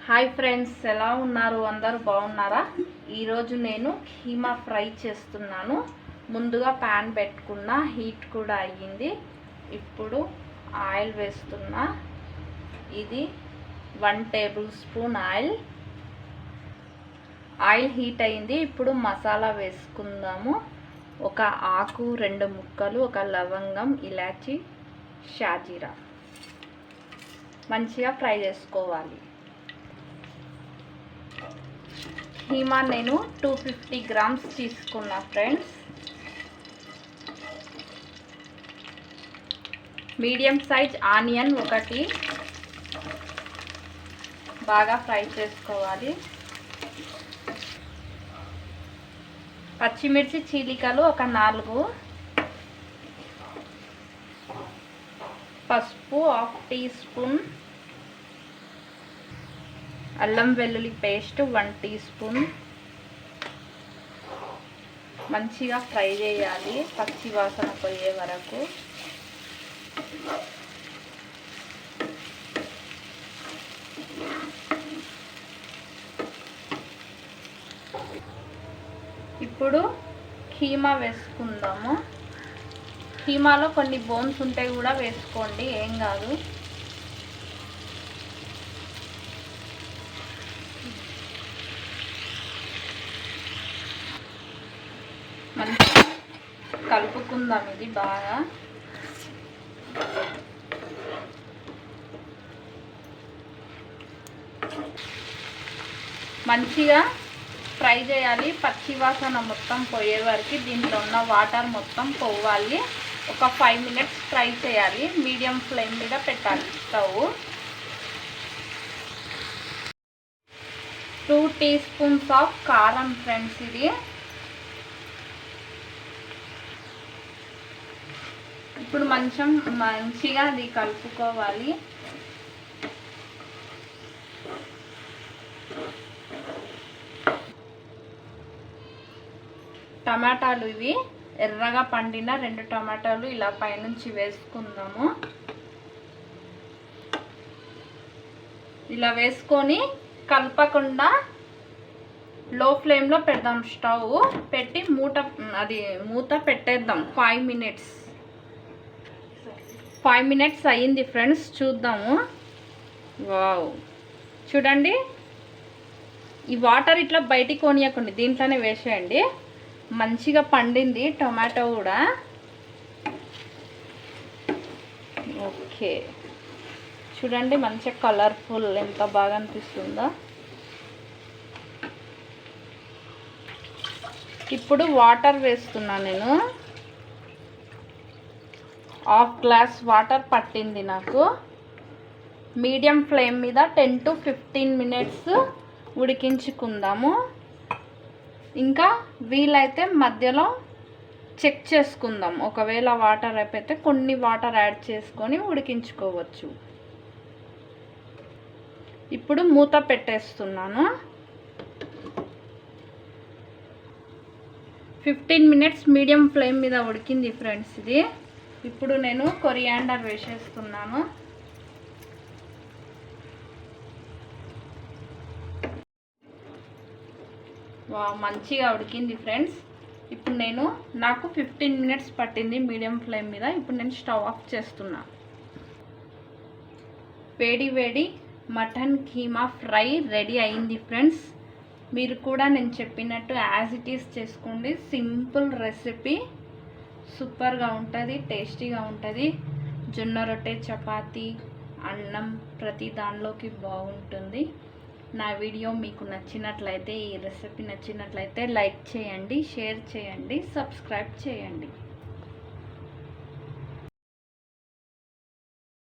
Hi friends, ఎలా ఉన్నారు? అందరూ బాగున్నారా? ఈరోజు నేను కీమా ఫ్రై చేస్తున్నాను. ముందుగా ప్యాన్ పెట్టుకున్న, హీట్ కూడా అయ్యింది. ఇప్పుడు ఆయిల్ వేస్తున్నా. ఇది 1 table spoon oil. Oil heat అయింది. ఇప్పుడు మసాలా వేసుకుందాము. ఒక ఆకు, 2 ముక్కలు, ఒక లవంగం, ఇలాచి, షాజీరా మంచిగా ఫ్రై చేసుకోవాలి. కీమా నేను 250 గ్రామ్స్ తీసుకున్నా ఫ్రెండ్స్. మీడియం సైజ్ ఆనియన్ ఒకటి బాగా ఫ్రై చేసుకోవాలి. పచ్చిమిర్చి చీలికలు ఒక 4, పసుపు 1/2 టీ స్పూన్, అల్లం వెల్లుల్లి పేస్ట్ 1 టీ స్పూన్. మంచిగా ఫ్రై చేయాలి పచ్చి వాసన పోయే వరకు. ఇప్పుడు కీమా వేసుకుందాము. కీమాలో కొన్ని బోన్స్ ఉంటే కూడా వేసుకోండి, ఏం కాదు. మంచిగా కలుపుకుందాం ఇది బాగా. మంచిగా ఫ్రై చేయాలి, పచ్చి వాసన మొత్తం పోయే వరకు. దీంట్లో ఉన్న వాటర్ మొత్తం పోవాలి. ఒక 5 మినిట్స్ ఫ్రై చేయాలి. మీడియం ఫ్లేమ్ మీద పెట్టాలి స్టవ్. 2 టీ స్పూన్స్ ఆఫ్ కారం ఫ్రెండ్స్ ఇది. ఇప్పుడు మంచిగా అది కలుపుకోవాలి. టమాటాలు ఇవి ఎర్రగా పండిన 2 టమాటాలు ఇలా పైనుంచి వేసుకుందాము. ఇలా వేసుకొని కలపకుండా లో ఫ్లేమ్లో పెడదాం. స్టవ్ పెట్టి మూత పెట్టేద్దాం. 5 మినిట్స్ అయ్యింది ఫ్రెండ్స్, చూద్దాము. వావ్, చూడండి. ఈ వాటర్ ఇట్లా బయటికి కొనియకండి, దీంట్లోనే వేసేయండి. మంచిగా పండింది టొమాటో కూడా. ఓకే, చూడండి మంచిగా కలర్ఫుల్, ఎంత బాగా అనిపిస్తుందో. ఇప్పుడు వాటర్ వేస్తున్నాను నేను. 1/2 గ్లాస్ వాటర్ పట్టింది నాకు. మీడియం ఫ్లేమ్ మీద 10 to 15 మినిట్స్ ఉడికించుకుందాము. ఇంకా వీలైతే మధ్యలో చెక్ చేసుకుందాం. ఒకవేళ వాటర్ అయిపోతే కొన్ని వాటర్ యాడ్ చేసుకొని ఉడికించుకోవచ్చు. ఇప్పుడు మూత పెట్టేస్తున్నాను. 15 మినిట్స్ మీడియం ఫ్లేమ్ మీద ఉడికింది ఫ్రెండ్స్ ఇది. ఇప్పుడు నేను కొరియాండర్ వేసేస్తున్నాను. మంచిగా ఉడికింది ఫ్రెండ్స్. ఇప్పుడు నాకు 15 మినిట్స్ పట్టింది మీడియం ఫ్లేమ్ మీద. ఇప్పుడు నేను స్టవ్ ఆఫ్ చేస్తున్నా. వేడి వేడి మటన్ కీమా ఫ్రై రెడీ అయింది ఫ్రెండ్స్. మీరు కూడా నేను చెప్పినట్టు యాజ్ ఇట్ ఈస్ చేసుకోండి. సింపుల్ రెసిపీ, సూపర్గా ఉంటుంది, టేస్టీగా ఉంటుంది. జొన్న రొట్టె, చపాతీ, అన్నం ప్రతి దానిలోకి బాగుంటుంది. నా వీడియో మీకు నచ్చినట్లయితే, ఈ రెసిపీ నచ్చినట్లయితే లైక్ చేయండి, షేర్ చేయండి, సబ్స్క్రైబ్ చేయండి.